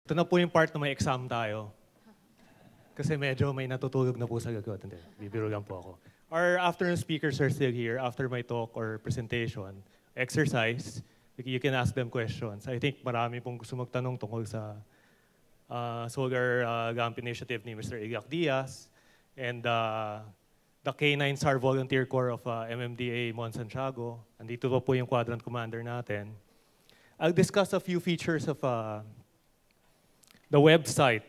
Ito na po yung part na may exam tayo. Kasi medyo may natutulog na po sa gagot. Hindi, bibiro lang po ako. Our afternoon speakers are still here after my talk or presentation. Exercise, you can ask them questions. I think marami pong gusto magtanong tungkol sa Solar Gump Initiative ni Mr. Igak Diaz and the K9 SAR Volunteer Corps of MMDA Mon Santiago. Andito po yung quadrant commander natin. I'll discuss a few features of the website,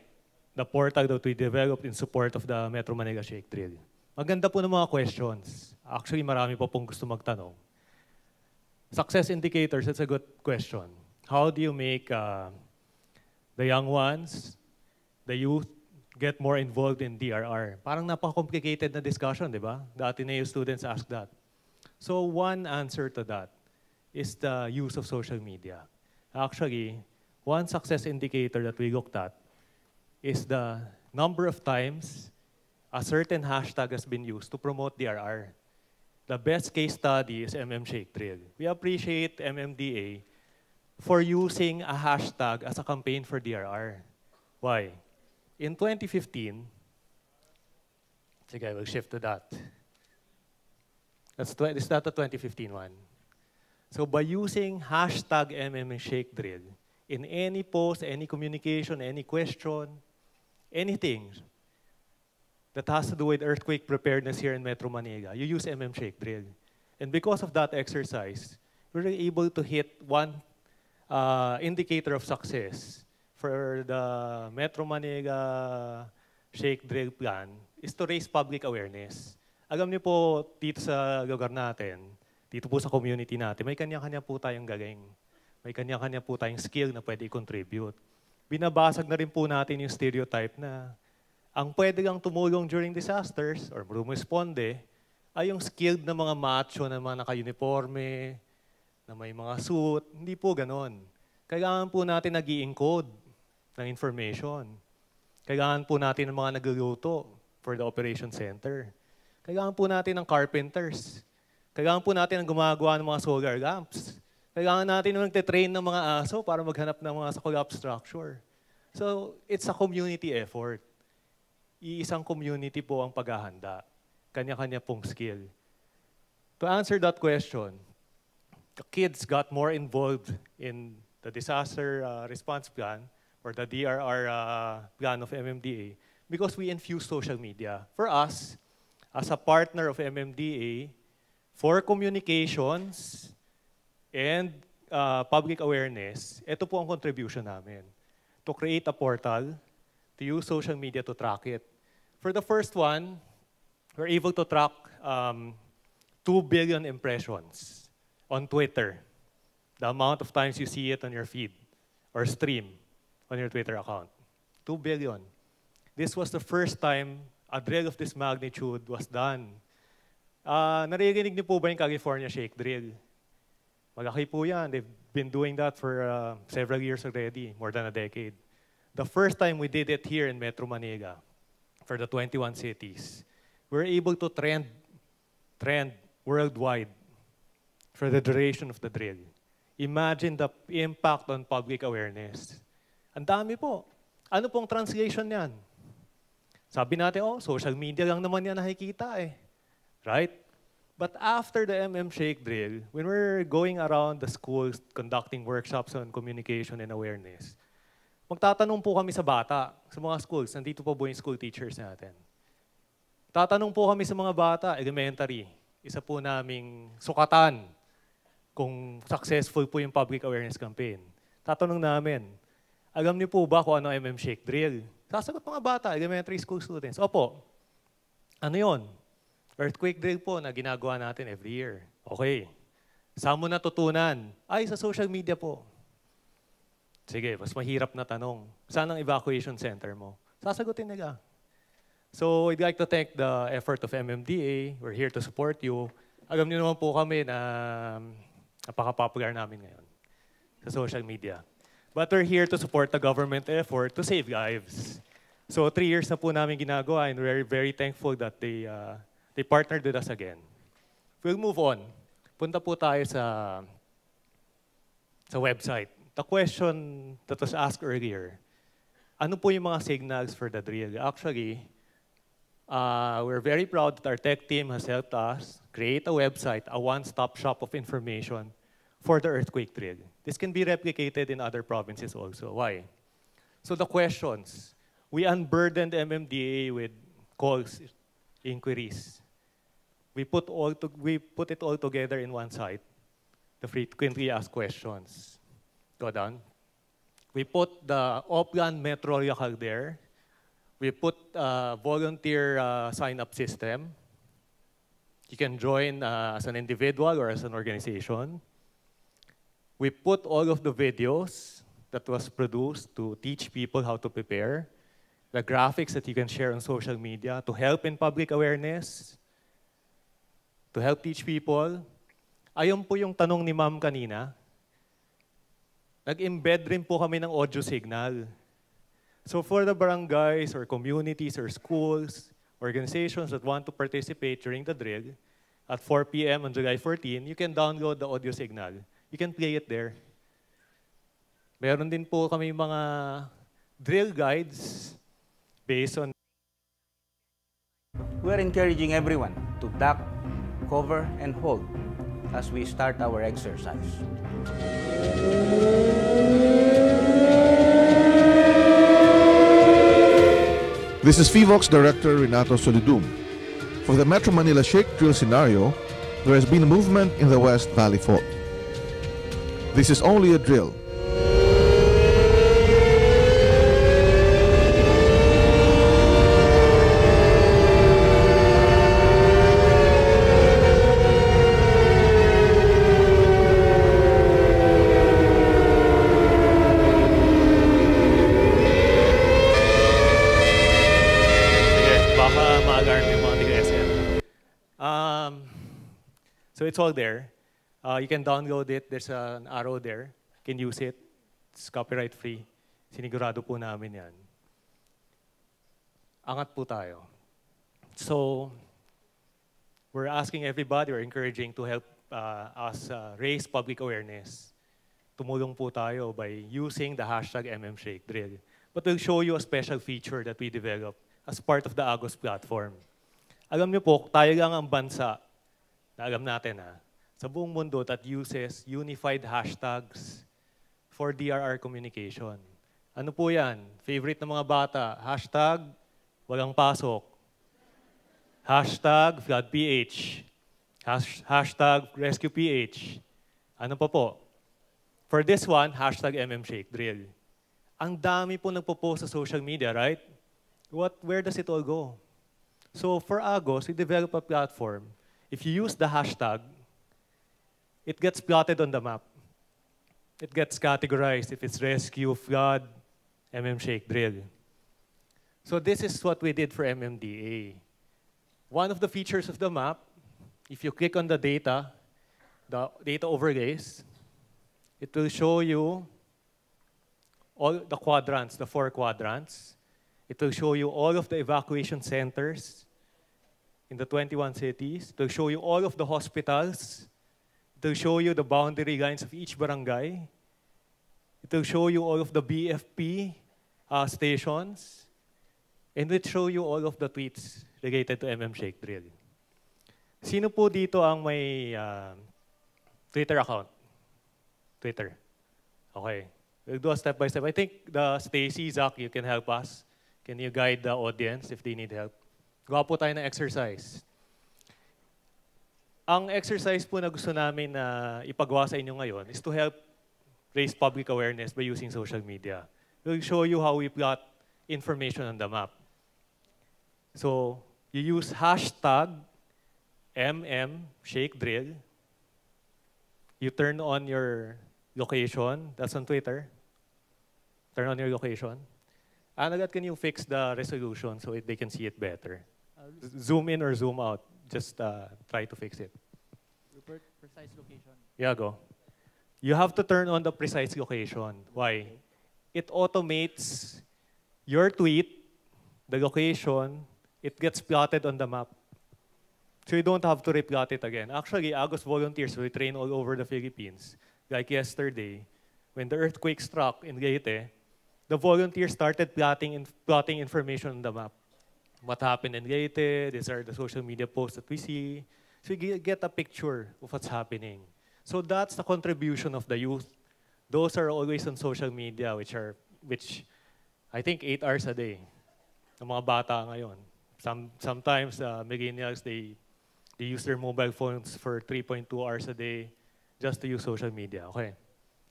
the portal that we developed in support of the Metro Manila Shake Drill. Maganda po ng mga questions. Actually, marami po pong gusto magtanong. Success indicators, that's a good question. How do you make the young ones, the youth, get more involved in DRR? Parang napaka-complicated na discussion, di ba? The Ateneo students ask that. So one answer to that is the use of social media. Actually, one success indicator that we looked at is the number of times a certain hashtag has been used to promote DRR. The best case study is Shake Drill. We appreciate MMDA for using a hashtag as a campaign for DRR. Why? In 2015, sige, I will shift to that. Is that the 2015 one? So by using hashtag Shake Drill, in any post, any communication, any question, anything that has to do with earthquake preparedness here in Metro Manila, you use Shake Drill. And because of that exercise, we were able to hit one indicator of success for the Metro Manila Shake Drill plan is to raise public awareness. Alam niyo po, dito sa lugar natin, dito po sa community natin, may kanya-kanya po tayong galing. May kanya-kanya po tayong skill na pwede i-contribute. Binabasag na rin po natin yung stereotype na ang pwede lang tumulong during disasters or rumisponde ay yung skilled na mga macho na mga naka-uniforme, na may mga suit. Hindi po ganon. Kailangan po natin nag-i-encode ng information. Kailangan po natin ng mga nagluluto for the operation center. Kailangan po natin ng carpenters. Kailangan po natin ng gumagawa ng mga solar lamps. Kailangan natin ng nagtitrain ng mga aso para maghanap ng mga collapse structure. So, it's a community effort. Iisang community po ang paghahanda. Kanya-kanya pong skill. To answer that question, the kids got more involved in the disaster response plan or the DRR plan of MMDA because we infused social media. For us, as a partner of MMDA, for communications and public awareness, ito po ang contribution namin. To create a portal, to use social media to track it. For the first one, we're able to track 2 billion impressions on Twitter. The amount of times you see it on your feed or stream on your Twitter account. 2 billion. This was the first time a drill of this magnitude was done. Naririnig niyo po ba yung California Shake Drill? Malaki po yan. They've been doing that for several years already, more than a decade. The first time we did it here in Metro Manila, for the 21 cities, we were able to trend worldwide for the duration of the drill. Imagine the impact on public awareness. Ang dami po. Ano pong translation yan? Sabi natin, social media lang naman yan nakikita eh. Right? But after the Shake Drill, when we're going around the schools conducting workshops on communication and awareness, magtatanong po kami sa bata, sa mga schools. Nandito po yung school teachers natin. Tatanong po kami sa mga bata, elementary. Isa po naming sukatan kung successful po yung public awareness campaign. Tatanong namin, alam niyo po ba kung ano Shake Drill? Sasagot mga bata, elementary school students. Opo. Ano yon? Earthquake drill po na ginagawa natin every year. Okay. Saan mo natutunan? Ay, sa social media po. Sige, mas mahirap na tanong. Saan ang evacuation center mo? Sasagutin nila. So, I'd like to thank the effort of MMDA. We're here to support you. Alam niyo naman po kami na napaka-popular namin ngayon sa social media. But we're here to support the government effort to save lives. So, 3 years na po namin ginagawa and we're very thankful that they partnered with us again. We'll move on. Punta po tayo sa website. The question that was asked earlier, Ano po yung mga signals for the drill? Actually, we're very proud that our tech team has helped us create a website, a one-stop shop of information for the earthquake drill. This can be replicated in other provinces also. Why? So the questions, we unburdened MMDA with calls, inquiries. We put it all together in one site, the frequently asked questions. Go down. We put the Oplan Metro Yakag there. We put a volunteer sign-up system. You can join as an individual or as an organization. We put all of the videos that was produced to teach people how to prepare, the graphics that you can share on social media to help in public awareness, to help teach people. Ayun po yung tanong ni Ma'am kanina. Nag-embed rin po kami ng audio signal. So for the barangays or communities or schools, organizations that want to participate during the drill, at 4 p.m. on July 14, you can download the audio signal. You can play it there. Meron din po kami mga drill guides based on... We're encouraging everyone to duck, cover, and hold as we start our exercise. This is FIVOX Director Renato Solidum. For the Metro Manila Shake drill scenario, there has been a movement in the West Valley Fault. This is only a drill. So it's all there. You can download it. There's an arrow there. You can use it. It's copyright free. Sinigurado po namin yan. Angat po tayo. So we're asking everybody, we're encouraging to help us raise public awareness. Tumulong po tayo by using the hashtag MMShakeDrill. But we'll show you a special feature that we developed as part of the Agos platform. Alam niyo po, tayo lang ang bansa na alam natin sa buong mundo that uses unified hashtags for DRR communication. Ano po yan? Favorite ng mga bata, hashtag walang pasok, hashtag FloodPH, hashtag RescuePH. Ano pa po? For this one, hashtag MMShakeDrill. Ang dami po nagpo-post sa social media, right? Where does it all go? So for Agos, we develop a platform. If you use the hashtag, it gets plotted on the map. It gets categorized if it's rescue, flood, MMShakeDrill. So this is what we did for MMDA. One of the features of the map, if you click on the data overlays, it will show you all the quadrants, the 4 quadrants. It will show you all of the evacuation centers in the 21 cities. It will show you all of the hospitals. It will show you the boundary lines of each barangay. It will show you all of the BFP stations. And it will show you all of the tweets related to MMShakeDrill. Sino po dito ang may Twitter account? Twitter. Okay. We'll do a step by step. I think Stacy, Zach, you can help us. Can you guide the audience if they need help? Gawa po tayo ng exercise. Ang exercise po na gusto namin na ipagawa sa inyo ngayon is to help raise public awareness by using social media. We'll show you how we plot information on the map. So, you use hashtag MMShakeDrill. You turn on your location. That's on Twitter. Turn on your location. And agad, can you fix the resolution so they can see it better? Zoom in or zoom out. Just try to fix it. Precise location. Yeah, go. You have to turn on the precise location. Why? It automates your tweet, the location, it gets plotted on the map. So you don't have to replot it again. Actually, Agos volunteers will train all over the Philippines. Like yesterday, when the earthquake struck in Leyte, the volunteers started plotting information on the map. What happened in Leyte, these are the social media posts that we see. So you get a picture of what's happening. So that's the contribution of the youth. Those are always on social media, which I think 8 hours a day. Ang mga bata ngayon. Sometimes millennials, they use their mobile phones for 3.2 hours a day just to use social media. Okay.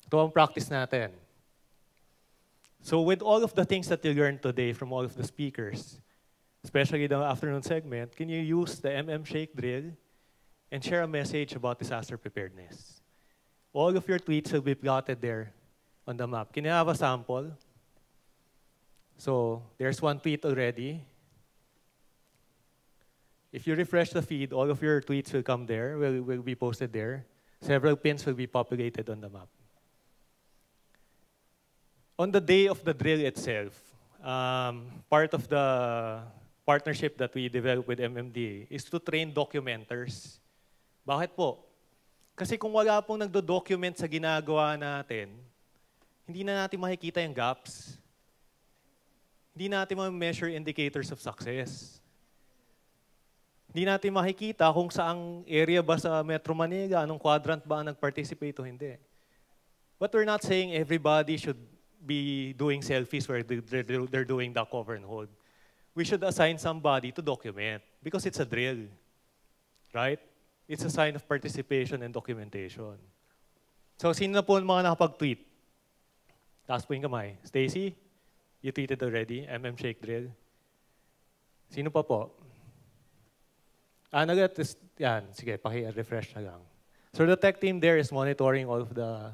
Ito ang practice natin. So with all of the things that you learned today from all of the speakers, especially the afternoon segment, can you use the Shake drill and share a message about disaster preparedness? All of your tweets will be plotted there on the map. Can you have a sample? So there's one tweet already. If you refresh the feed, all of your tweets will come there, will be posted there. Several pins will be populated on the map. On the day of the drill itself, part of the partnership that we developed with MMDA is to train documenters. Bakit po? Kasi kung wala pong nagdo-document sa ginagawa natin, hindi na natin makikita yung gaps. Hindi natin ma-measure indicators of success. Hindi natin makikita kung saang area ba sa Metro Manila, anong quadrant ba ang nag-participate o hindi. But we're not saying everybody should be doing selfies where they're doing the cover and hold. We should assign somebody to document because it's a drill, right? It's a sign of participation and documentation. So, sino na po ang mga nakapag-tweet? Taas po yung kamay. Stacy, you tweeted already, Shake drill. Sino pa po? Yan, sige, paki-refresh na lang. So the tech team there is monitoring all of the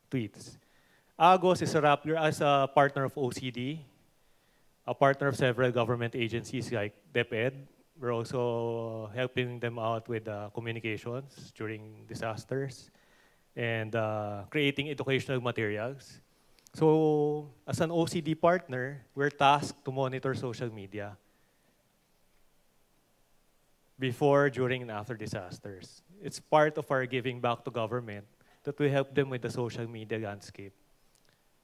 tweets. Agos is a partner of OCD, a partner of several government agencies like DepEd. We're also helping them out with communications during disasters and creating educational materials. So as an OCD partner, we're tasked to monitor social media before, during, and after disasters. It's part of our giving back to government that we help them with the social media landscape,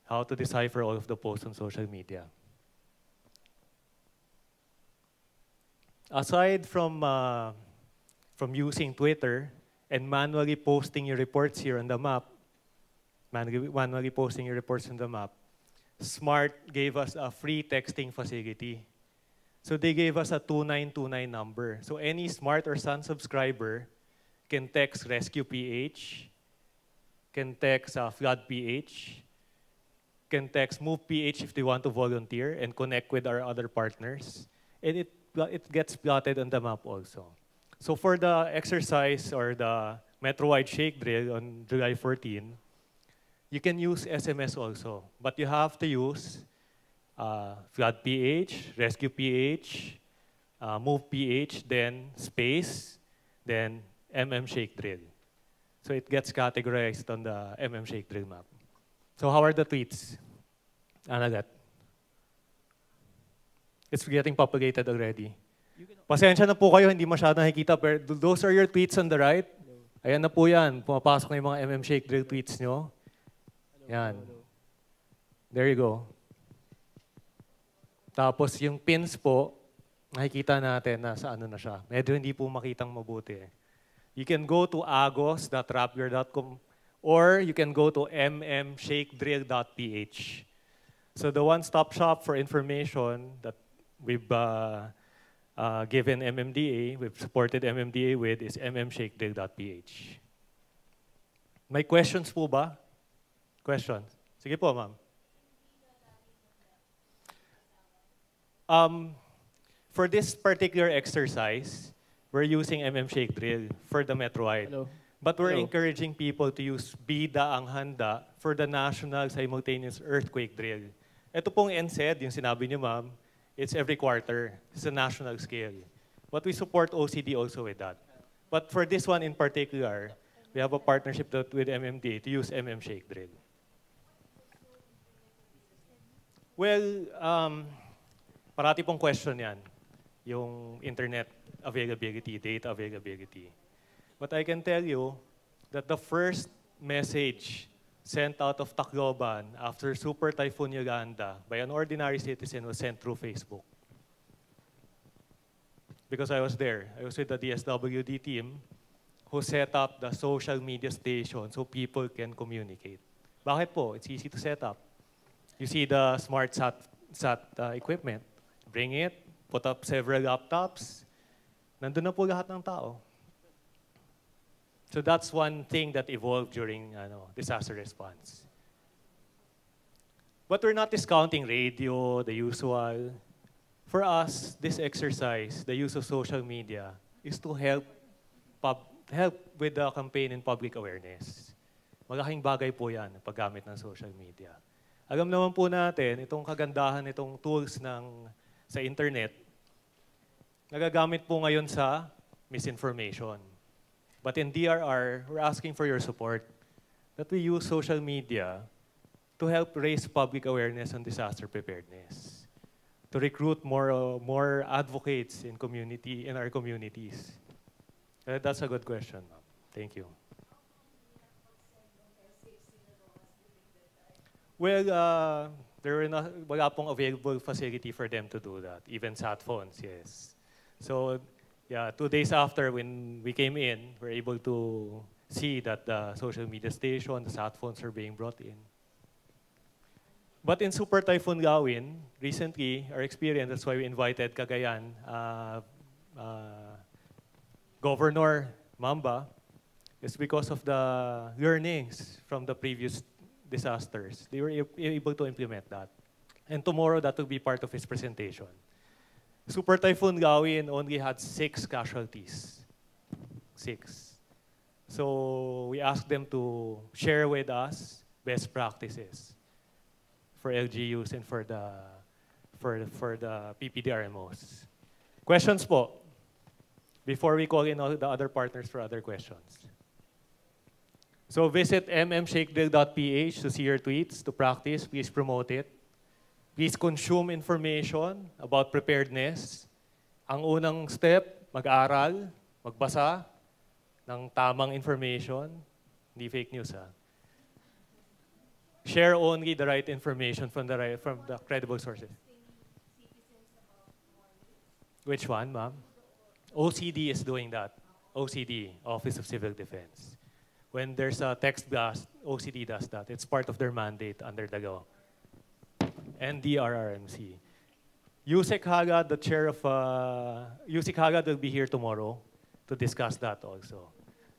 how to decipher all of the posts on social media. Aside from using Twitter and manually posting your reports here on the map, SMART gave us a free texting facility. So they gave us a 2929 number. So any SMART or Sun subscriber can text Rescue PH, can text Flood PH, can text Move PH if they want to volunteer and connect with our other partners. And it gets plotted on the map also. So for the exercise or the Metro-wide shake drill on July 14, you can use SMS also, but you have to use Flood PH, Rescue PH, Move PH, then space, then Shake drill. So it gets categorized on the Shake drill map. So how are the tweets? Anagat? It's getting populated already. Pasensya na po kayo, hindi masyado nakikita, pero those are your tweets on the right. Ayan na po yan. Pumapasok na yung mga Shake drill tweets nyo. Yan. There you go. Tapos yung pins po, nakikita natin na sa ano na siya. Medyo hindi po makitang mabuti. You can go to agos.rapture.com or you can go to mmshakedrill.ph. So the one-stop shop for information that we've given MMDA, we've supported MMDA with is mmshakedrill.ph. May questions po ba? Questions? Sige po, ma'am. For this particular exercise, we're using Shake drill for the Metro-wide. But we're encouraging people to use Bida ang Handa for the National Simultaneous Earthquake Drill. Ito pong NSED, yung sinabi niyo, ma'am, it's every quarter. It's a national scale. But we support OCD also with that. But for this one in particular, we have a partnership with MMDA to use Shake drill. Well, parati pong question yan, yung internet availability, data availability. But I can tell you that the first message sent out of Tacloban after Super Typhoon Yolanda by an ordinary citizen was sent through Facebook. Because I was there. I was with the DSWD team who set up the social media station so people can communicate. Bakit po? It's easy to set up. You see the smart sat equipment. Bring it, put up several laptops. Nandun na po lahat ng tao. So that's one thing that evolved during disaster response. But we're not discounting radio, the usual. For us, this exercise, the use of social media, is to help with the campaign and public awareness. Malaking bagay po yan, paggamit ng social media. Alam naman po natin, itong kagandahan itong tools sa internet, nagagamit po ngayon sa misinformation. But in DRR, we're asking for your support that we use social media to help raise public awareness on disaster preparedness, to recruit more advocates in our communities. That's a good question, ma'am. Thank you. Well, wala pong available facility for them to do that, even sat phones, yes. So, yeah, 2 days after when we came in, we're able to see that the social media station, the sat phones are being brought in. But in Super Typhoon Gawin, recently, our experience, that's why we invited Cagayan, Governor Mamba, is because of the learnings from the previous disasters. They were able to implement that. And tomorrow, that will be part of his presentation. Super Typhoon Gawin only had 6 casualties. 6. So we asked them to share with us best practices for LGUs and for the PPDRMOs. Questions po? Before we call in all the other partners for other questions. So visit mmshakedrill.ph to see your tweets, to practice. Please promote it. Please consume information about preparedness. Ang unang step, mag-aral, magbasa ng tamang information. Hindi fake news, ha? Share only the right information from the credible sources. Which one, ma'am? OCD is doing that. OCD, Office of Civil Defense. When there's a text blast, OCD does that. It's part of their mandate under the law. And DRRMC. Yusek Haga, the chair of Yusek Haga will be here tomorrow to discuss that also.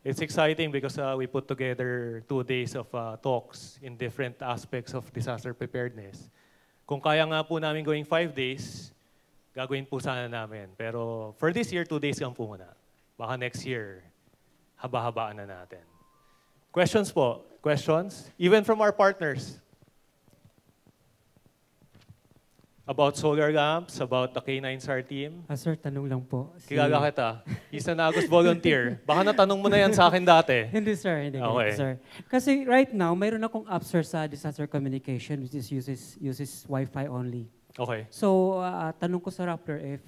It's exciting because we put together 2 days of talks in different aspects of disaster preparedness. Kung kaya nga po namin going 5 days, gagawin po sana namin. Pero for this year, 2 days lang po muna. Baka next year, haba-habaan na natin. Questions po? Questions? Even from our partners. About solar lamps, about the K9SAR team. Sir, tanong lang po. Kilala kita. He's an Agus volunteer. Baka natanong mo na yan sa akin dati. Hindi, sir. Hindi, Okay. sir. Kasi right now, mayroon akong app, sir, sa disaster communication which is uses Wi-Fi only. Okay. So, tanong ko sa Rappler, if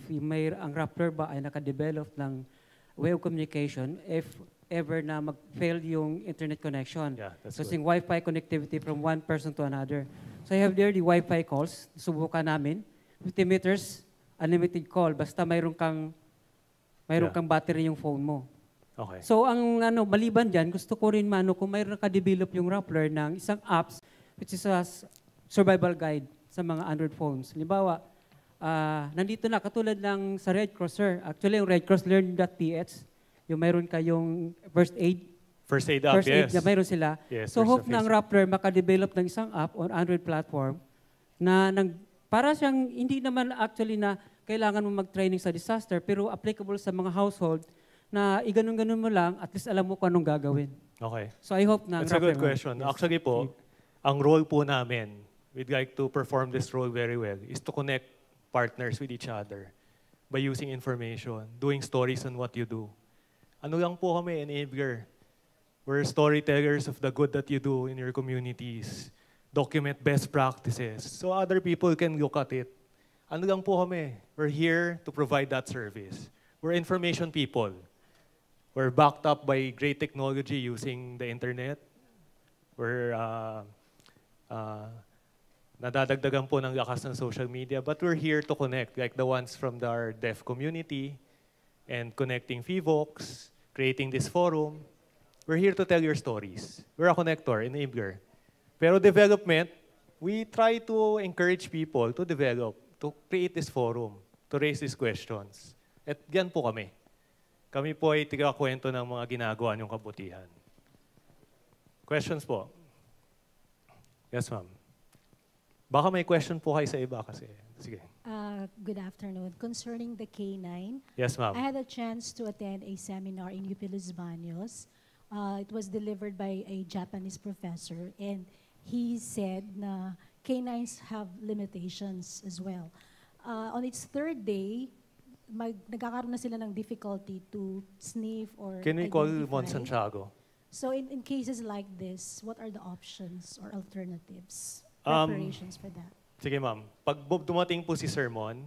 ang Rappler ba ay nakadevelop ng way of communication if ever na mag-fail yung internet connection. Yeah, that's so, good. yung Wi-Fi connectivity from one person to another. So, I have there the Wi-Fi calls. Subukan namin. 50 meters, unlimited call. Basta mayroon kang battery yung phone mo. Okay. So, maliban dyan, gusto ko rin kung mayroon naka-develop yung Rappler ng isang apps which is a survival guide sa mga Android phones. Halimbawa, nandito na, katulad ng sa Red Cross, sir. Actually, yung Red Cross Learn.ph, yung mayroon kayong first aid. First aid app, yes. Na mayroon sila. Yes, So, there's hope a ng Facebook. Rappler makadevelop ng isang app on Android platform na para siyang, hindi naman actually na kailangan mo mag-training sa disaster, pero applicable sa mga household na iganon-ganon mo lang, at least alam mo kung anong gagawin. Okay. So, I hope na That's a good Rappler- question. Yes. Actually po, ang role po namin, we'd like to perform this role very well, is to connect partners with each other by using information, doing stories on what you do. Ano lang po kami, enabler. We're storytellers of the good that you do in your communities. Document best practices so other people can look at it. Ano lang po kami? We're here to provide that service. We're information people. We're backed up by great technology using the internet. We're nadadagdagan po ng lakas ng social media, but we're here to connect, like the ones from our deaf community and connecting FIVOX, creating this forum. We're here to tell your stories. We're a connector, enabler. Pero development, we try to encourage people to develop, to create this forum, to raise these questions. At yan po kami. Kami po ay tiga-kwento ng mga ginagawa niyong kabutihan. Questions po? Yes, ma'am. Baka may question po kayo sa iba kasi. Sige. Good afternoon. Concerning the K9, Yes, I ma'am. had a chance to attend a seminar in UP Los Baños. It was delivered by a Japanese professor, and he said na K9s have limitations as well. On its third day, nagkakaroon na sila ng difficulty to sniff or Can we call identify. Mon Santiago? So in cases like this, what are the options or alternatives, Um, preparations for that? Sige, ma'am. Pag dumating po si Sir Mon,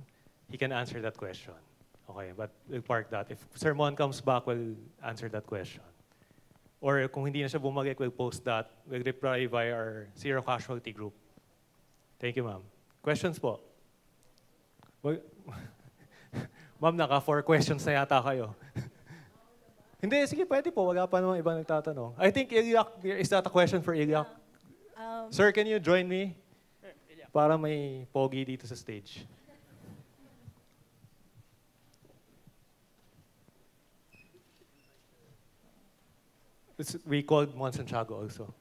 he can answer that question. Okay, but we'll park that. If Sir Mon comes back, we'll answer that question. Or kung hindi na siya bumalik, we'll post that. We'll reply via our Zero Casualty group. Thank you, ma'am. Questions po? Ma'am, naka 4 questions na yata kayo. Hindi, sige, pwede po. Wala pa naman ibang nagtatanong. I think, Ilyak, is that a question for Ilyak? Sir, can you join me? Para may pogi dito sa stage. We called Mon Santiago also.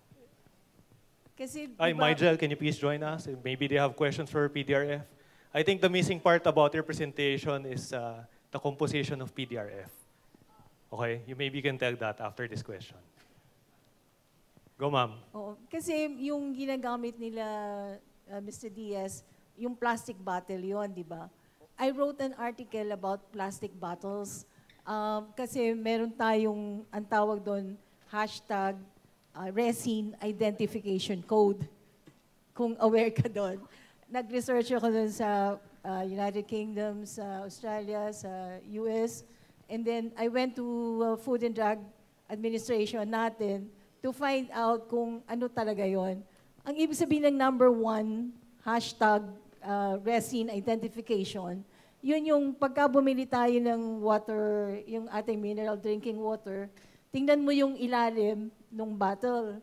Kasi, Ay, diba, Migel, can you please join us? Maybe they have questions for PDRF. I think the missing part about your presentation is the composition of PDRF. Okay? Maybe you can tell that after this question. Go, ma'am. oo, kasi yung ginagamit nila, Mr. Diaz, yung plastic bottle yon, di ba? I wrote an article about plastic bottles kasi meron tayong, ang tawag doon, hashtag resin identification code. Kung aware ka doon. Nag-research ako doon sa United Kingdom, sa Australia, sa US. And then I went to Food and Drug Administration natin to find out kung ano talaga yon. Ang ibig sabihin ng number 1, hashtag resin identification, yun yung pagka bumili tayo ng water, yung ating mineral drinking water, tingnan mo yung ilalim ng bottle.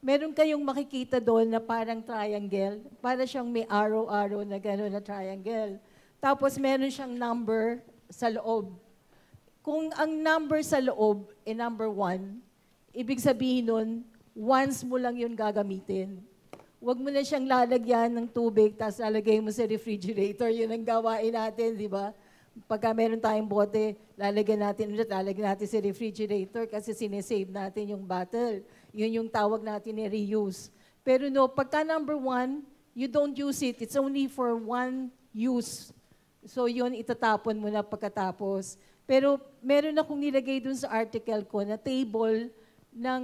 Meron kayong makikita doon na parang triangle, para siyang may arrow-arrow na gano'n na triangle. Tapos meron siyang number sa loob. Kung ang number sa loob ay number 1, ibig sabihin nun, once mo lang yun gagamitin. Huwag mo na siyang lalagyan ng tubig, tapos lalagay mo sa refrigerator. Yun ang gawain natin, di ba? Pagka meron tayong bote, lalagyan natin sa refrigerator kasi sinesave natin yung bottle. Yun yung tawag natin ni reuse. Pero no, pagka number 1, you don't use it. It's only for one use. So yun, itatapon mo na pagkatapos. Pero meron akong nilagay dun sa article ko na table ng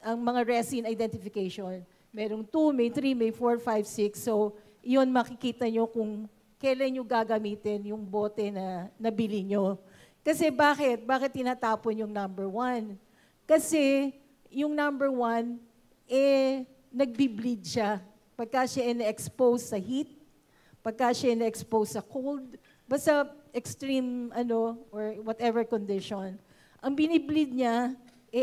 ang mga resin identification. Merong 2, may 3, may 4, 5, 6. So yun, makikita nyo kung kailan nyo gagamitin yung bote na nabili nyo. Kasi bakit? Bakit tinatapon yung number 1? Kasi yung number 1, nagbi-bleed siya. Pagka siya na-expose sa heat, pagka siya na-expose sa cold, basta extreme, or whatever condition. Ang binibleed niya,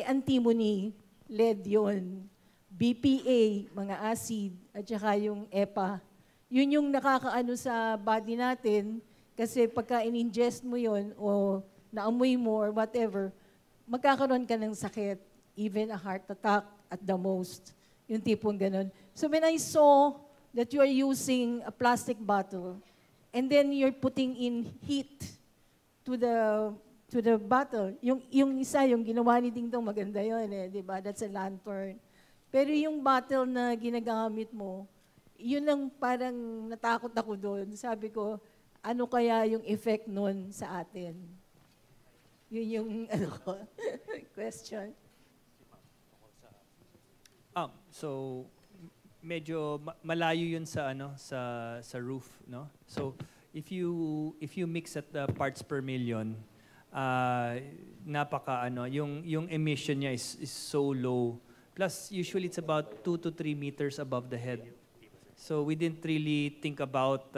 antimony, lead yun, BPA, mga acid, at saka yung EPA. Yun yung nakakaano sa body natin kasi pagka in-ingest mo yun o naamoy mo or whatever, magkakaroon ka ng sakit, even a heart attack at the most. Yung tipong ganun. So when I saw that you are using a plastic bottle and then you're putting in heat to the bottle, yung isa, yung ginawa ni Ding Dong, maganda yun di ba? That's a lantern. Pero yung bottle na ginagamit mo, yun lang parang natakot ako doon. Sabi ko, ano kaya yung effect nun sa atin? Yun yung question. So medyo malayo yun sa sa roof, no? So if you mix at the parts per million, yung emission niya is so low Plus, usually it's about 2 to 3 meters above the head. So we didn't really think about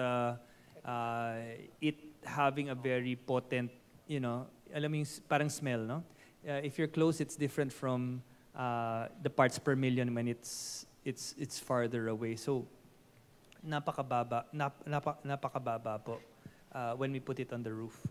it having a very potent, alam mo yung parang smell, no? If you're close, it's different from the parts per million when it's farther away. So napakababa po when we put it on the roof.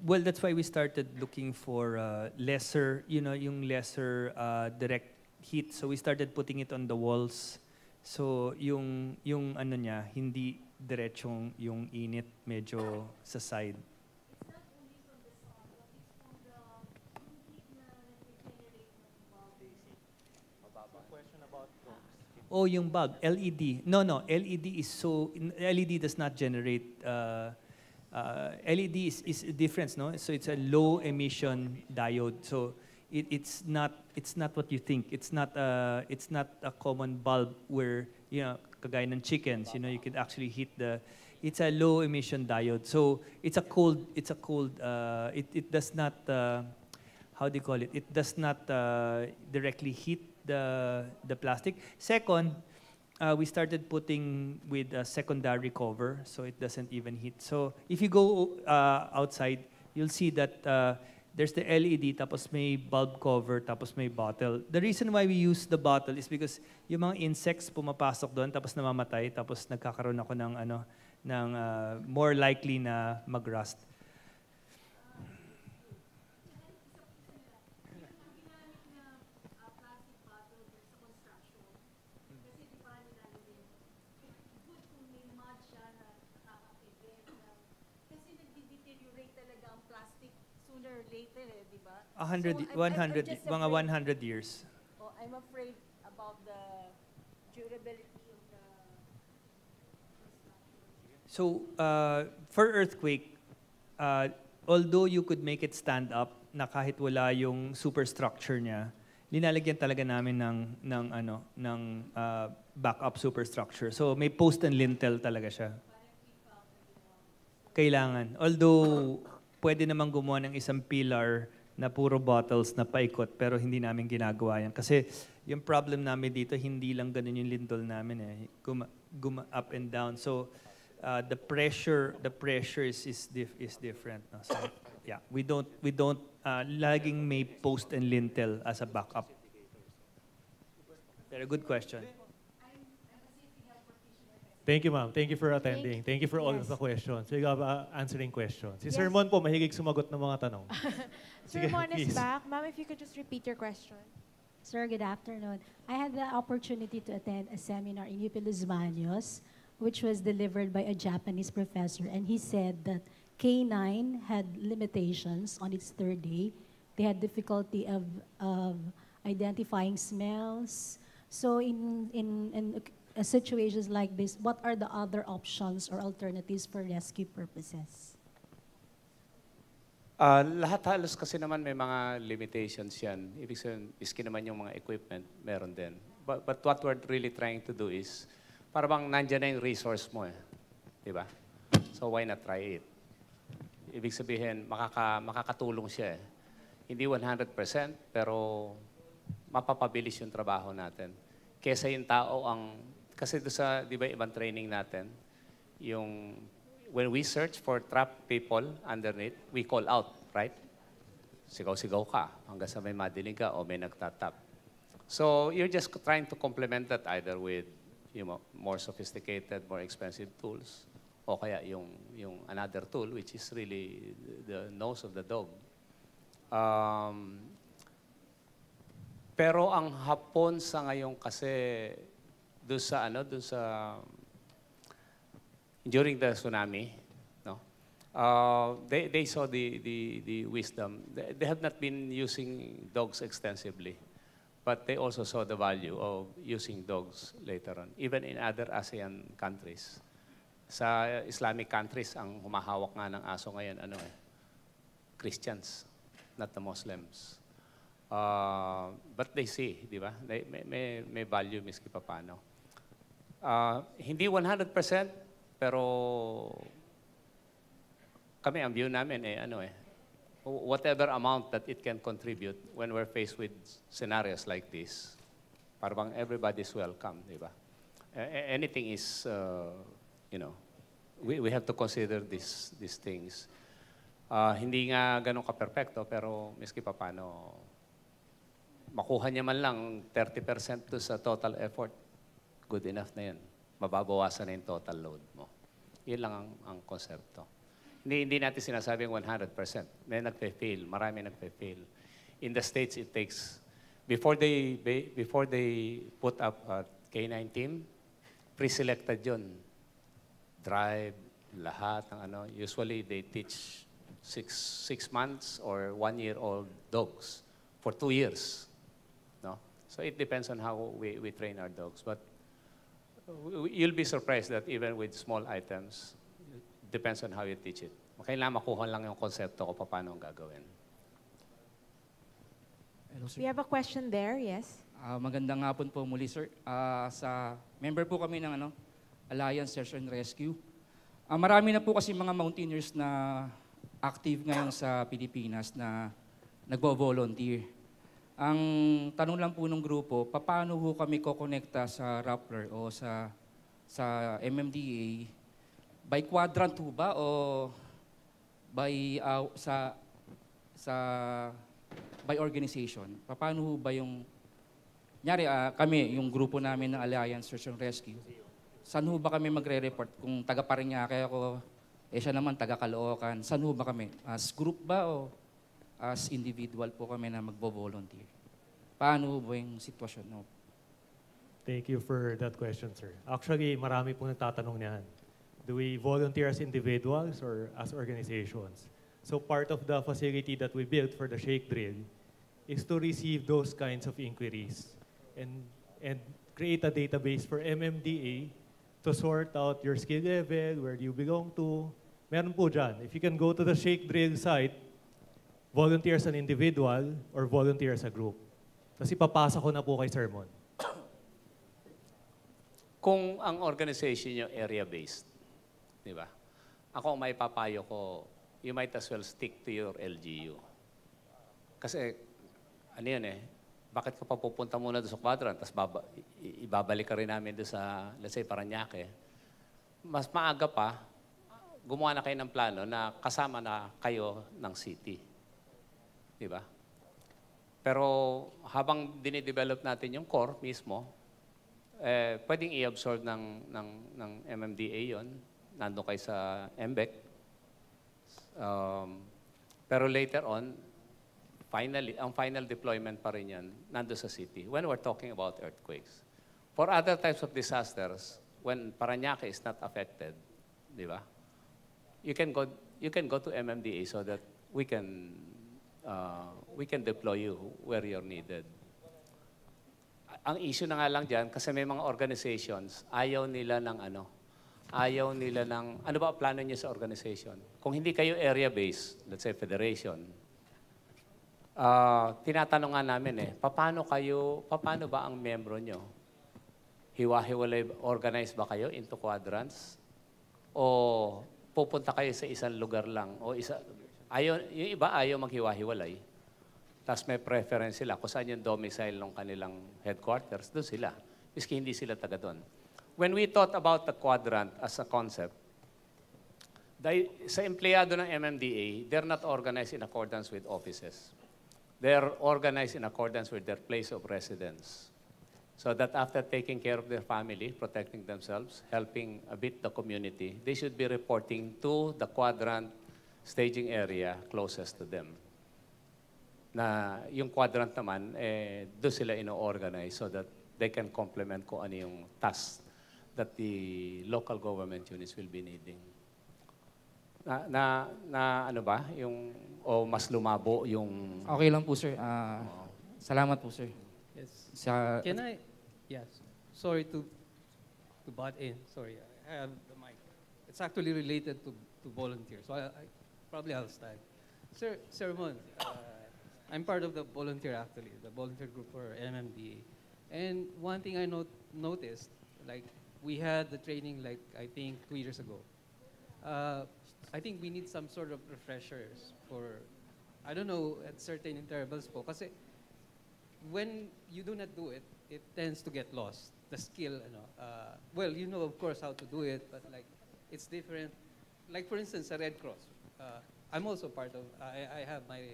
Well, that's why we started looking for lesser, yung lesser direct heat. So we started putting it on the walls. So yung ano niya, hindi diretsong yung init, medyo sa side. Oh, yung bulb, LED. No, LED does not generate. LED is a difference, no? So it's a low emission diode. So it's not what you think. It's not a common bulb where kagaya ng chickens, you could actually heat the. It's a low emission diode. So it does not how do you call it? It does not directly heat the plastic. Second, we started putting with a secondary cover, so it doesn't even heat. So if you go outside, you'll see that there's the LED, tapos may bulb cover, tapos may bottle. The reason why we use the bottle is because yung mga insects pumapasok doon, tapos namamatay, tapos nagkakaroon ako ng more likely na mag-rust. Later, di ba? 100, mga 100 years. Oh, I'm afraid about the durability of the. So, for earthquake, although you could make it stand up, na kahit wala yung superstructure niya, linalagyan talaga namin ng backup superstructure. So, may post and lintel talaga siya. Kailangan. Although, pwede namang gumawa ng isang pillar na puro bottles na paikot, pero hindi namin ginagawa yan. Kasi yung problem namin dito, hindi lang ganun yung lindol namin eh. Guma up and down. So the pressure is different. No? So yeah, we don't laging may post and lintel as a backup. Very good question. Thank you, ma'am. Thank you for attending. Thank you for all of the questions. So you have answering questions. Si Sir Mon po, mahigig sumagot ng mga tanong. Sir Mon is back. Ma'am, if you could just repeat your question. Sir, good afternoon. I had the opportunity to attend a seminar in UP Los Baños, which was delivered by a Japanese professor, and he said that K9 had limitations on its third day. They had difficulty of identifying smells. So in situations like this, what are the other options or alternatives for rescue purposes? Lahat halos kasi naman may mga limitations yan. Ibig sabihin, iski naman yung mga equipment, meron din. But what we're really trying to do is, para bang nandyan na yung resource mo eh. Diba? So why not try it? Ibig sabihin, makakatulong siya eh. Hindi 100%, pero mapapabilis yung trabaho natin. Kesa yung tao kasi doon sa, di ba, ibang training natin, yung, when we search for trapped people underneath, we call out, right? Sigaw-sigaw ka hanggang sa may madinig ka o may nagtatap. So you're just trying to complement that either with more sophisticated, more expensive tools, o kaya yung another tool, which is really the nose of the dog. Pero ang hapon sa ngayon kasi during the tsunami, no, they saw the wisdom. They have not been using dogs extensively, but they also saw the value of using dogs later on, even in other ASEAN countries. Sa Islamic countries, ang humahawak nga ng aso ngayon, Christians, not the Muslims. But they see, di ba? May value miski pa paano. Hindi 100%, pero kami, ang view namin whatever amount that it can contribute when we're faced with scenarios like this, parang everybody's welcome, di ba? Anything is, we have to consider these things. Hindi nga ganun ka-perfecto, pero miski pa paano, makuha niya man lang 30% to sa total effort, good enough na yun. Mababawasan na yung total load mo. Yun lang ang konsepto. Hindi natin sinasabing 100%. May nagpe-fail, marami nagpe-fail. In the States, it takes, before they put up a K-9 team, pre-selected yun. Drive, lahat ng ano. Usually, they teach 6 months or 1-year-old dogs for 2 years. No? So it depends on how we train our dogs. But you'll be surprised that even with small items, depends on how you teach it. Kailangan makuha lang yung konsepto ko paano ang gagawin. Hello, sir. We have a question there, yes. Magandang hapon po muli, sir. Member po kami ng Alliance Search and Rescue. Marami na po kasi mga mountaineers na active ngayon sa Pilipinas na nagbo-volunteer. Ang tanong lang po ng grupo, paano po kami kokonekta sa Rappler o sa MMDA? By quadrant po ba o by by organization? Paano ba yung kami, yung grupo namin ng Alliance Search and Rescue, saan ba kami magre-report? Kung taga Parañaque ako, siya naman taga Caloocan, saan ba kami? As group ba o as individual po kami na magbo-volunteer? Paano ba yung sitwasyon? No? Thank you for that question, sir. Actually, marami pong nagtatanong niyan. Do we volunteer as individuals or as organizations? So part of the facility that we built for the Shake Drill is to receive those kinds of inquiries and create a database for MMDA to sort out your skill level, where you belong to. Meron po dyan. If you can go to the Shake Drill site, volunteer as an individual or volunteer as a group. Kasi papasa ko na po kay Sermon. Kung ang organization nyo area-based, di ba? Ako, may papayo ko, you might as well stick to your LGU. Kasi, ano yun bakit ka pa pupunta muna doon sa quadrant, tapos ibabalik ka rin namin doon sa, let's say, Parañaque. Mas maaga pa, gumawa na kayo ng plano na kasama na kayo ng city. Di ba? Pero habang dinidevelop natin yung core mismo, pwedeng i-absorb ng MMDA yon. Nandun kayo sa MBEC. Pero later on, ang final deployment pa rin yan, nandun sa city, when we're talking about earthquakes. For other types of disasters, when Parañaque is not affected, di ba? You can go to MMDA so that we can deploy you where you're needed. Ang issue na nga lang dyan, kasi may mga organizations, ayaw nila ng ano ba plano niyo sa organization? Kung hindi kayo area-based, let's say federation, tinatanong nga namin paano ba ang membro nyo? Hiwa-hiwalay, organized ba kayo into quadrants? O pupunta kayo sa isang lugar lang? O yung iba ayaw maghiwa-hiwalay. Tapos may preference sila kung saan yung domicile ng kanilang headquarters, doon sila. Miski hindi sila taga doon. When we thought about the quadrant as a concept, sa empleyado ng MMDA, they're not organized in accordance with offices. They're organized in accordance with their place of residence. So that after taking care of their family, protecting themselves, helping a bit the community, they should be reporting to the quadrant staging area closest to them. Na yung quadrant naman, doon sila ino-organize so that they can complement kung ano yung task that the local government units will be needing. Ano ba? Mas lumabo yung... Okay lang po, sir. Salamat po, sir. Yes. Can I? Yes. Sorry to butt in. Sorry, I have the mic. It's actually related to volunteers, so I probably I'll start. Sir Mon, I'm part of the volunteer actually, the volunteer group for MMDA. And one thing I noticed, like we had the training like I think 2 years ago. I think we need some sort of refreshers for, I don't know, at certain intervals po. Kasi when you do not do it, it tends to get lost. The skill, well, you know of course how to do it, but like it's different. Like for instance, a Red Cross. I'm also part of, I have my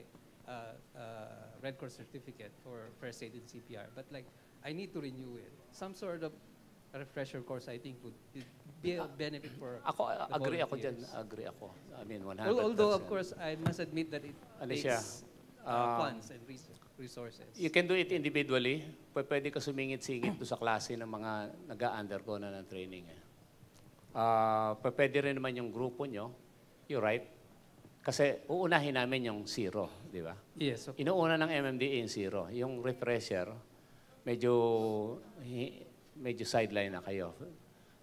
Red Cross certificate for first aid and CPR, but like I need to renew it. Some sort of a refresher course I think would be a benefit for Agree ako dyan. volunteers. Agree ako. I mean, 100%. Although of course I must admit that it Ano siya? takes funds and resources. You can do it individually. Pwede ka sumingit-singit doon sa klase ng mga nag-undergo na ng training. Pwede rin naman yung grupo nyo. You're right. Kasi uunahin namin yung zero, di ba? Yes. Inuuna ng MMDA yung zero. Yung refresher, medyo sideline na kayo.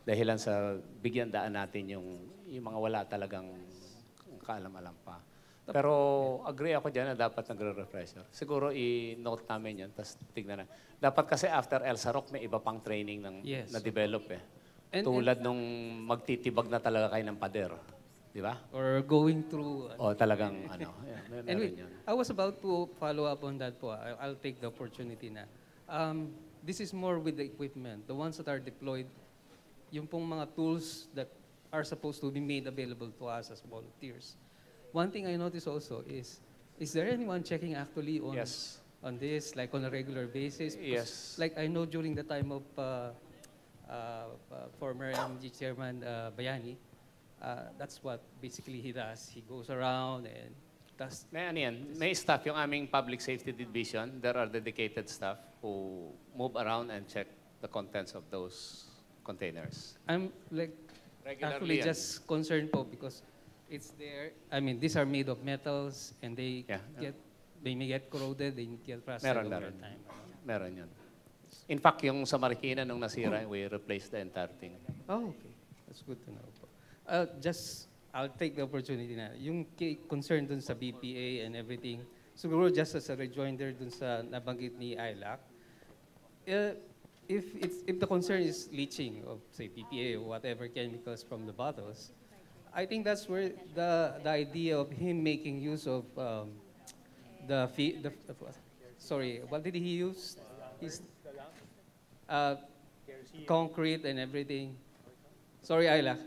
Dahilan sa bigyan daan natin yung mga wala talagang kaalam-alam pa. Pero agree ako dyan na dapat nagre-refresher. Siguro i-note namin yan, tapos tignan na. Dapat kasi after ELSA ROC, may iba pang training na-develop eh. Tulad nung magtitibag na talaga kayo ng pader. Di ba? Or going through. O talagang Anyway, meron yun. I was about to follow up on that po. I'll take the opportunity na. This is more with the equipment. The ones that are deployed, yung pong mga tools that are supposed to be made available to us as volunteers. One thing I noticed also is there anyone checking actually on on this, like on a regular basis? Yes. Like I know during the time of former MG Chairman Bayani, that's what basically he does. He goes around and does... May staff yung aming public safety division. There are dedicated staff who move around and check the contents of those containers. I'm like Regularly actually yan. just concerned po because it's there. I mean, these are made of metals and they may get corroded, they get rusted over time. Meron yun. In fact, yung sa Marikina nung nasira, we replaced the entire thing. Oh, okay. That's good to know po. I'll take the opportunity na. Yung concern dun sa BPA and everything, siguro just as a rejoinder dun sa nabanggit ni ILAC, if the concern is leaching of, say, BPA or whatever chemicals from the bottles, I think that's where the idea of him making use of sorry, what did he use? His concrete and everything. Sorry, Ayla.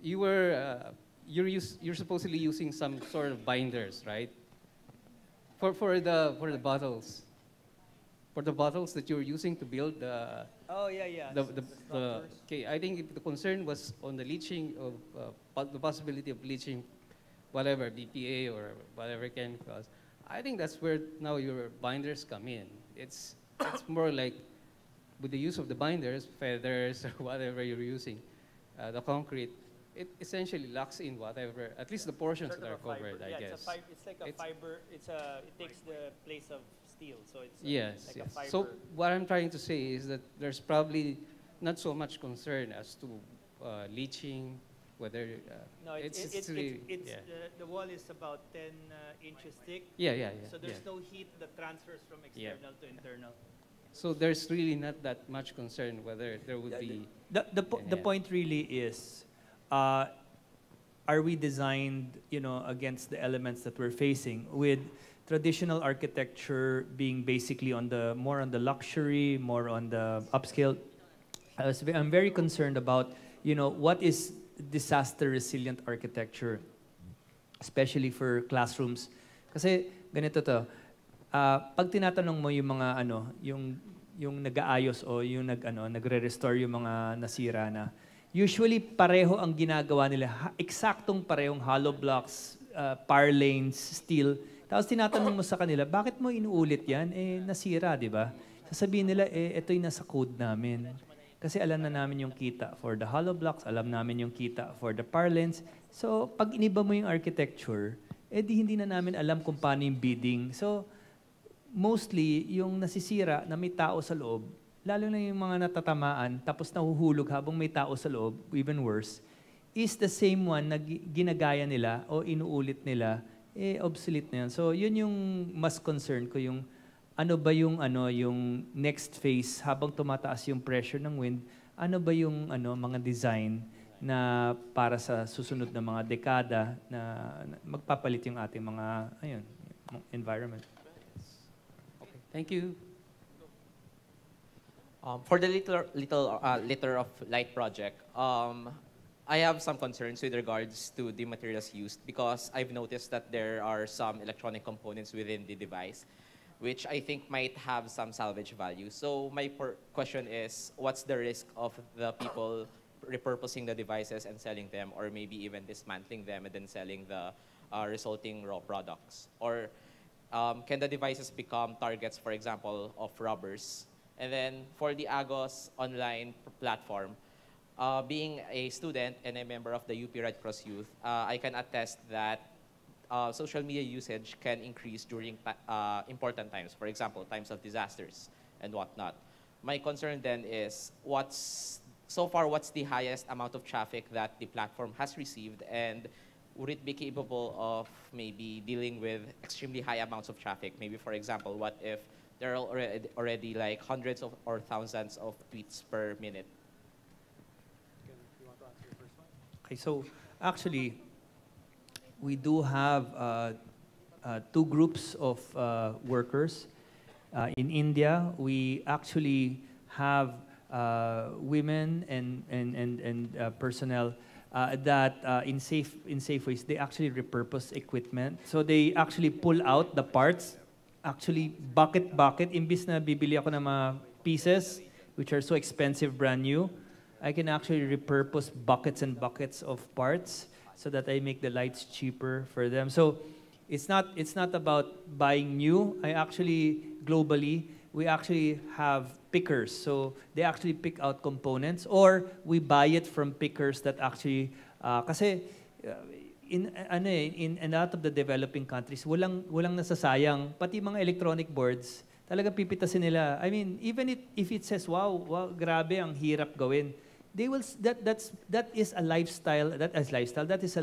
You're supposedly using some sort of binders, right? For the bottles. For the bottles that you're using to build the... Oh, yeah. Okay, I think if the concern was on the leaching of, the possibility of leaching whatever, BPA or whatever chemicals, I think that's where now your binders come in. It's more like, with the use of the binders, feathers, or whatever you're using, the concrete, it essentially locks in whatever, at least the portions that are covered, I guess. It's like a fiber, it takes the place of steel, so it's Yes, like a fiber. So what I'm trying to say is that there's probably not so much concern as to leaching, whether No, the wall is about 10 inches thick. Yeah. So there's no heat that transfers from external to internal. So there's really not that much concern whether there would be... The point really is, are we designed, against the elements that we're facing with traditional architecture being basically more on the luxury, more on the upscale? I'm very concerned about, what is disaster-resilient architecture, especially for classrooms. Kasi ganito to, pag tinatanong mo yung mga yung nag-aayos o yung nagre-restore yung mga nasira na, usually pareho ang ginagawa nila, eksaktong parehong hollow blocks, par lanes, steel. Tapos tinatanong mo sa kanila, bakit mo inuulit yan? Nasira, di ba? Sasabihin nila, ito yung nasa code namin. Kasi alam na namin yung kita for the hollow blocks, alam namin yung kita for the par lanes. So, pag iniba mo yung architecture, hindi na namin alam kung paano yung bidding. So, mostly, yung nasisira na may tao sa loob, lalo na yung mga natatamaan, tapos nahuhulog habang may tao sa loob, even worse, is the same one na ginagaya nila o inuulit nila obsolete na yan. So yun yung mas concern ko, yung ano ba yung yung next phase habang tumataas yung pressure ng wind, ano ba yung mga design na para sa susunod na mga dekada na magpapalit yung ating mga environment. Okay, thank you. For the Litter of Light project, I have some concerns with regards to the materials used because I've noticed that there are some electronic components within the device which I think might have some salvage value. So my question is, what's the risk of the people repurposing the devices and selling them, or maybe even dismantling them and then selling the resulting raw products? Or can the devices become targets, for example, of robbers? And then for the Agos online platform, being a student and a member of the UP Red Cross Youth, I can attest that social media usage can increase during important times, for example, times of disasters and whatnot. My concern then is, what's the highest amount of traffic that the platform has received, and would it be capable of maybe dealing with extremely high amounts of traffic? Maybe, for example, what if there are already like hundreds of or thousands of tweets per minute? Okay, so actually, we do have two groups of workers. In India, we actually have women and personnel that in safe ways, they actually repurpose equipment. So they actually pull out the parts, actually bucket, imbis na bibili ako ng mga pieces, which are so expensive, brand new, I can actually repurpose buckets and buckets of parts so that I make the lights cheaper for them. So it's not about buying new. Globally, we actually have pickers. So they actually pick out components, or we buy it from pickers that actually, kasi in a lot of the developing countries, walang nasasayang, pati mga electronic boards, talaga pipitasin nila. I mean, even if it says, wow, grabe, ang hirap gawin, they will, that is a lifestyle, that is a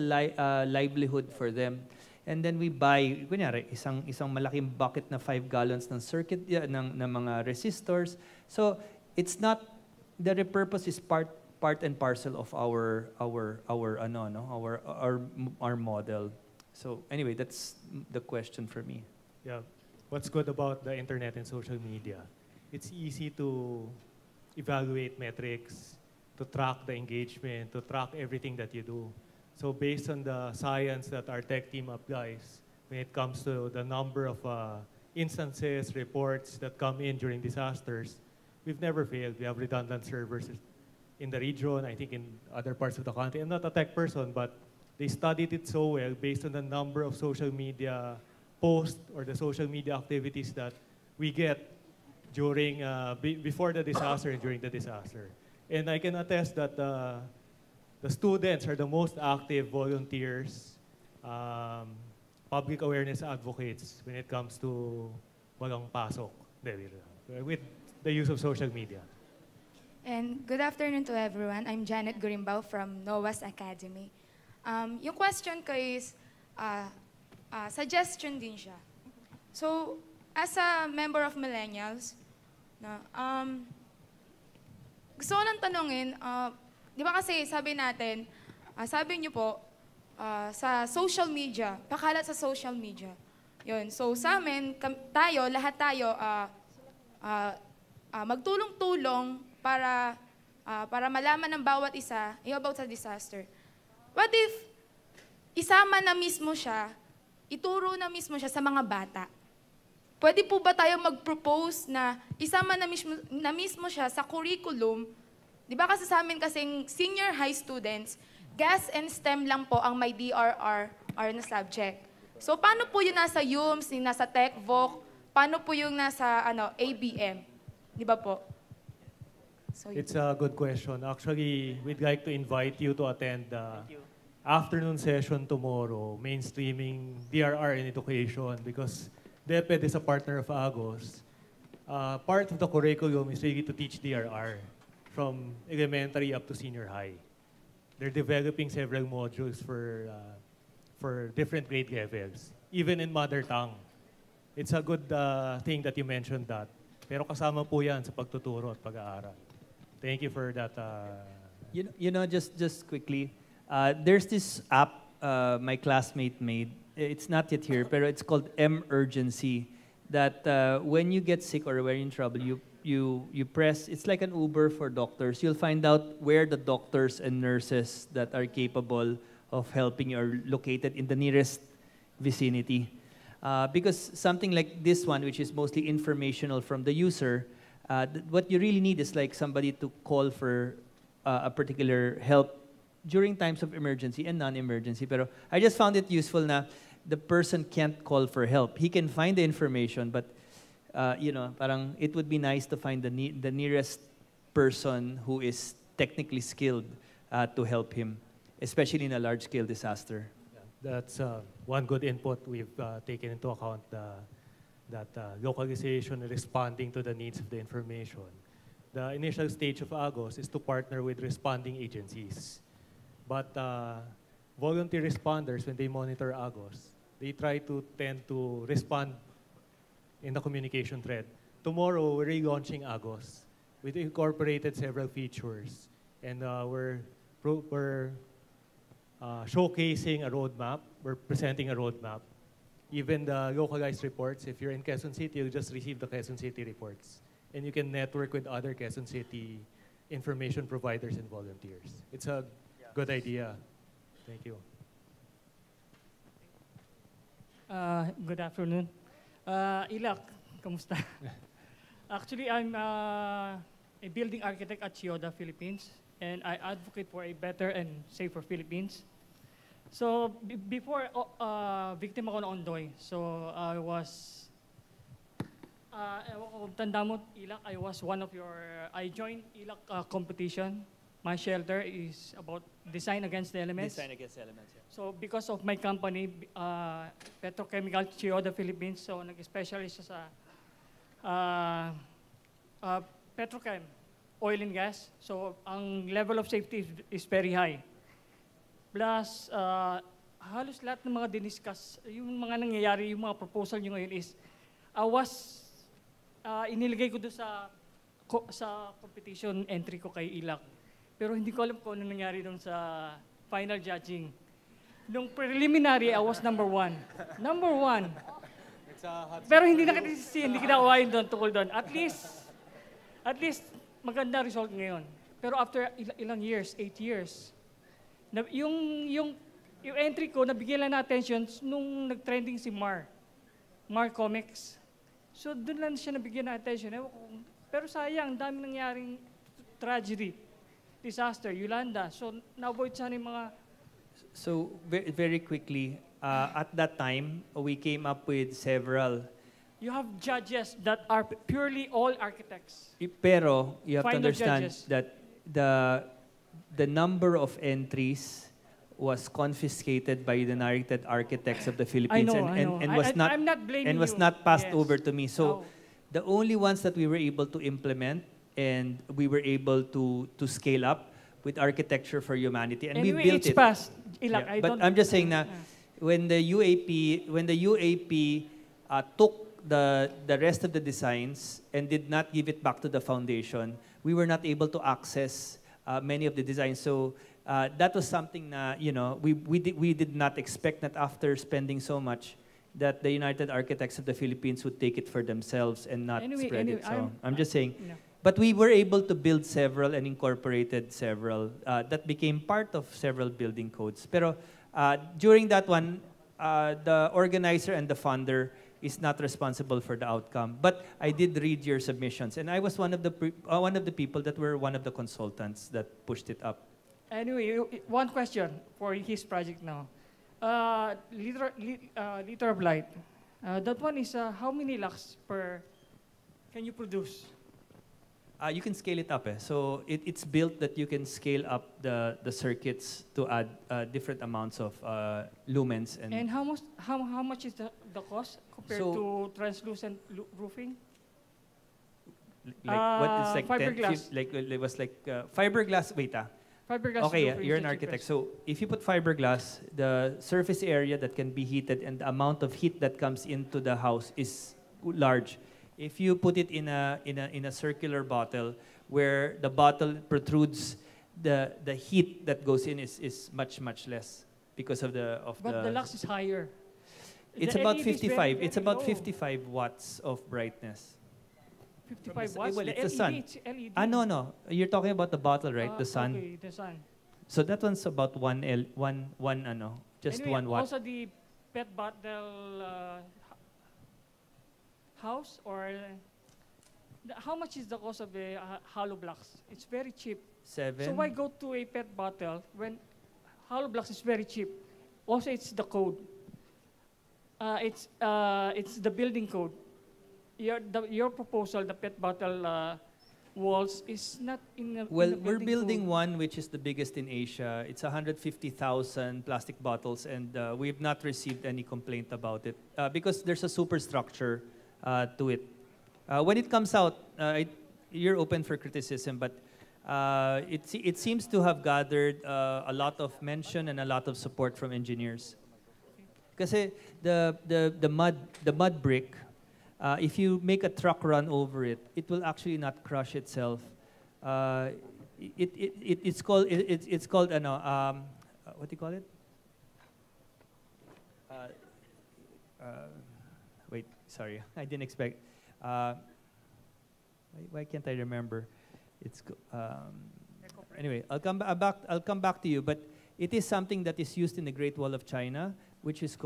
livelihood for them. And then we buy, kunyari, isang malaking bucket na 5 gallons ng circuit, ng mga resistors. So it's not, the repurpose is part and parcel of our model. So anyway, that's the question for me. Yeah, what's good about the internet and social media? It's easy to evaluate metrics, to track the engagement, to track everything that you do. So based on the science that our tech team applies, when it comes to the number of instances, reports that come in during disasters, we've never failed. We have redundant servers in the region, I think in other parts of the country. I'm not a tech person, but they studied it so well based on the number of social media posts or the social media activities that we get during, before the disaster and during the disaster. And I can attest that the students are the most active volunteers, public awareness advocates when it comes to walang pasok, with the use of social media. And good afternoon to everyone. I'm Janet Gurimbao from NOAA's Academy. Yung question ko is, suggestion din siya. So, as a member of Millennials, gusto ko lang tanungin, di ba kasi sabi natin, sabi niyo po, sa social media, pakalat sa social media. Yun. So sa amin, lahat tayo, magtulong-tulong para malaman ng bawat isa about sa disaster. What if isama na mismo siya, ituro na mismo siya sa mga bata? Pwede po ba tayo mag-propose na isama na mismo siya sa curriculum? Di ba kasi sa amin kasing senior high students, GAS and STEM lang po ang may DRR na subject. So paano po yung nasa UMS, yung nasa TechVoc, paano po yung nasa ABM? Di ba po? So, it's a good question. Actually, we'd like to invite you to attend the afternoon session tomorrow, mainstreaming DRR in education, because DepEd is a partner of Agos. Part of the curriculum is really to teach DRR from elementary up to senior high. They're developing several modules for for different grade levels, even in mother tongue. It's a good thing that you mentioned that. Pero kasama po yan sa pagtuturo at pag-aaral. Thank you for that. Just quickly, there's this app my classmate made. It's not yet here, but it's called M-Urgency. That when you get sick or when you're in trouble, you press. It's like an Uber for doctors. You'll find out where the doctors and nurses that are capable of helping you are located in the nearest vicinity. Because something like this one, which is mostly informational from the user, what you really need is like somebody to call for a particular help during times of emergency and non-emergency. Pero I just found it useful na the person can't call for help. He can find the information, but parang it would be nice to find the nearest person who is technically skilled to help him, especially in a large-scale disaster. That's one good input we've taken into account, that localization and responding to the needs of the information. The initial stage of AGOS is to partner with responding agencies. But volunteer responders, when they monitor AGOS, they tend to respond in the communication thread. Tomorrow, we're relaunching AGOS. We've incorporated several features, and we're showcasing a roadmap. We're presenting a roadmap. Even the localized reports, if you're in Quezon City, you'll just receive the Quezon City reports. And you can network with other Quezon City information providers and volunteers. It's a good idea. Thank you. Good afternoon. Ilak, kamusta? Actually, I'm a building architect at Chiyoda, Philippines, and I advocate for a better and safer Philippines. So before, victim ako ng Ondoy. So I was, ewan ko kung tanda mo, Ilak, I joined Ilak competition. My shelter is about design against the elements. Design against the elements, yeah. So because of my company, Petrochemical Chiyoda Philippines, so nag-specialize siya sa petrochem, oil and gas. So ang level of safety is very high. Plus, halos lahat ng mga diniscuss, yung mga nangyayari, yung mga proposal nyo ngayon is, iniligay ko doon sa competition entry ko kay Ilak. Pero hindi ko alam kung ano nangyari doon sa final judging. Nung preliminary, I was number one. Number one. Pero hindi na hindi kinakuhain doon tungkol doon. At least, maganda result ngayon. Pero after ilang years, 8 years, yung entry ko, nabigyan lang na attention nung nag-trending si Mar Comics. So doon lang siya nabigyan na attention. Pero sayang, dami nangyaring tragedy. Disaster, Yolanda. So, na-avoid sana yung mga... So, very quickly, at that time, we came up with several... You have judges that are purely all architects. Pero, you have to Final understand judges. that the number of entries was confiscated by the United Architects of the Philippines and was not I'm not blaming and was you. not passed Yes. over to me. So, No. the only ones that we were able to implement and we were able to scale up with Architecture for Humanity, and Anyway, we built it's it. passed. Ilak, I But don't- I'm just saying na when the UAP took the rest of the designs and did not give it back to the foundation, we were not able to access many of the designs. So that was something na we did not expect that after spending so much, that the United Architects of the Philippines would take it for themselves and not spread it. So I'm just saying. No. But we were able to build several and incorporated several that became part of several building codes. Pero during that one, the organizer and the funder is not responsible for the outcome. But I did read your submissions, and I was one of the people that were one of the consultants that pushed it up. Anyway, one question for his project now. Liter of light. That one is how many lux per can you produce? You can scale it up. So it's built that you can scale up the circuits to add different amounts of lumens. And how much is the cost compared to translucent roofing? Like what is like Fiberglass. 10, like it was like fiberglass. Wait, Fiberglass Okay, roof is you're the an architect. cheapest. So if you put fiberglass, the surface area that can be heated and the amount of heat that comes into the house is large. If you put it in a circular bottle, where the bottle protrudes, the heat that goes in is much less because of the But the lux is higher. It's The about LED is 55. very, It's very about low. 55 watts of brightness. 55 Well, watts. it's the sun. It's LED. No. You're talking about the bottle, right? The sun. Okay, the sun. So that one's about just Anyway, 1 watt. Also the pet bottle house or how much is the cost of a hollow blocks? It's very cheap. 7. So why go to a pet bottle when hollow blocks is very cheap? Also, it's the code. It's the building code. Your proposal, the pet bottle walls, is not in the Well, in the we're building code. one which is the biggest in Asia. It's 150,000 plastic bottles, and we've not received any complaint about it because there's a superstructure to it. When it comes out, you're open for criticism, but it seems to have gathered a lot of mention and a lot of support from engineers. Kasi the mud brick, if you make a truck run over it, it will actually not crush itself. It's called what do you call it? Wait, sorry, I didn't expect. Why can't I remember? Anyway, I'll come back to you. But it is something that is used in the Great Wall of China, which is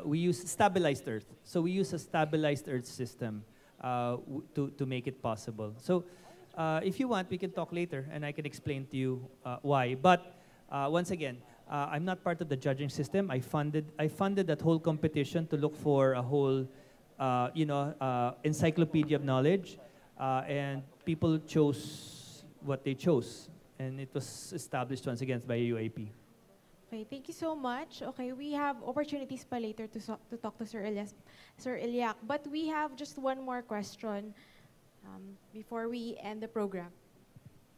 we use stabilized earth. So we use a stabilized earth system to make it possible. So if you want, we can talk later, and I can explain to you why. But once again, I'm not part of the judging system. I funded that whole competition to look for a whole, encyclopedia of knowledge, and people chose what they chose, and it was established once again by UAP. Okay, thank you so much. Okay, we have opportunities pa later to talk to Sir Ilyak, but we have just one more question before we end the program.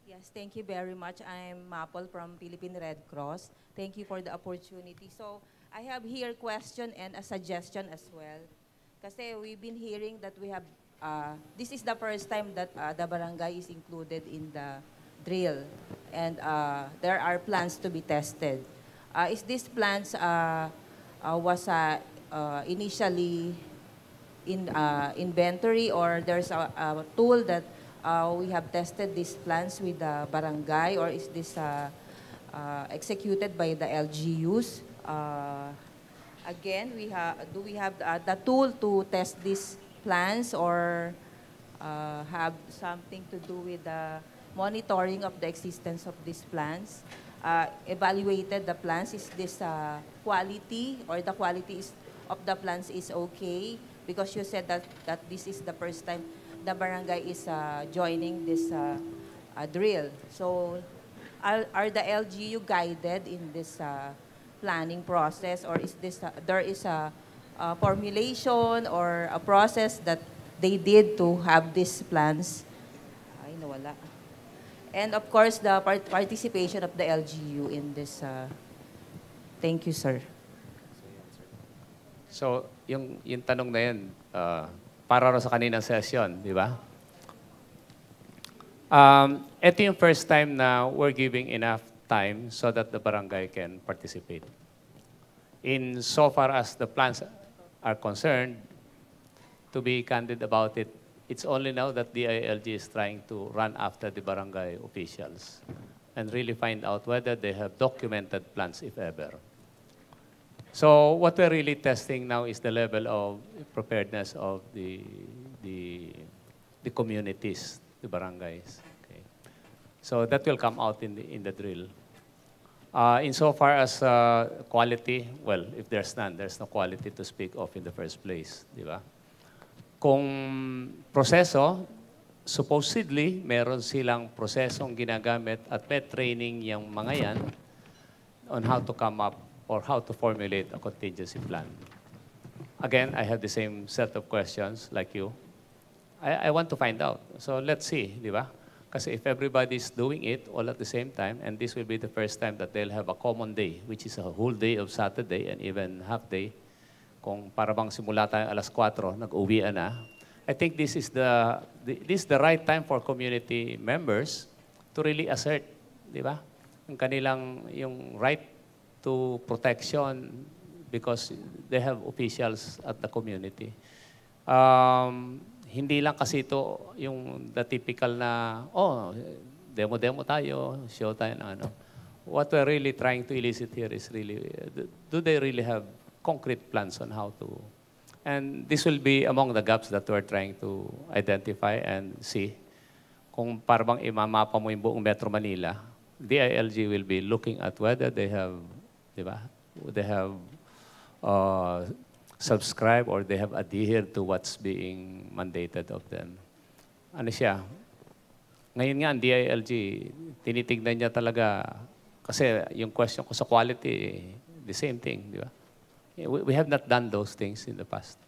Yes, thank you very much. I'm Mapol from Philippine Red Cross. Thank you for the opportunity. So I have here a question and a suggestion as well. Kasi we've been hearing that we have, this is the first time that the barangay is included in the drill, and there are plans to be tested. Is these plans was initially in inventory, or there's a tool that we have tested these plans with the barangay, or is this executed by the LGUs? Again, do we have the tool to test these plans, or have something to do with the monitoring of the existence of these plans? Evaluated the plans, is this quality, or the quality of the plans is okay? Because you said that this is the first time the barangay is joining this drill. So are the LGU guided in this planning process, or is this there is a formulation or a process that they did to have these plans? Ay, nawala. And of course, the participation of the LGU in this. Thank you, sir. So, yung tanong na yun, para rin sa kaninang session, di ba? Ito yung first time na we're giving enough time so that the barangay can participate. In so far as the plans are concerned, to be candid about it, it's only now that DILG is trying to run after the barangay officials and really find out whether they have documented plans, if ever. So what we're really testing now is the level of preparedness of the communities, the barangays. Okay. So that will come out in the drill. Insofar as quality, well, if there's none, there's no quality to speak of in the first place, di ba? Kung proseso, supposedly, meron silang prosesong ginagamit at may training yung mga yan on how to come up or how to formulate a contingency plan. Again, I have the same set of questions like you. I want to find out. So let's see, di ba? Kasi if everybody's doing it all at the same time, and this will be the first time that they'll have a common day, which is a whole day of Saturday and even half day, kung para bang simula tayo alas 4, nag-uwian na, I think this is the right time for community members to really assert, di ba? Yung right to protection because they have officials at the community. Hindi lang kasi ito yung the typical na, demo-demo tayo, show tayo na ano. What we're really trying to elicit here is really, do they really have concrete plans on how to, and this will be among the gaps that we're trying to identify and see. Kung parang imamapa mo yung buong Metro Manila, DILG will be looking at whether they have, di ba, they have subscribe or they have adhered to what's being mandated of them. Ano siya? Ngayon nga, ang DILG, tinitignan niya talaga, kasi yung question ko sa quality, the same thing, di ba? We have not done those things in the past.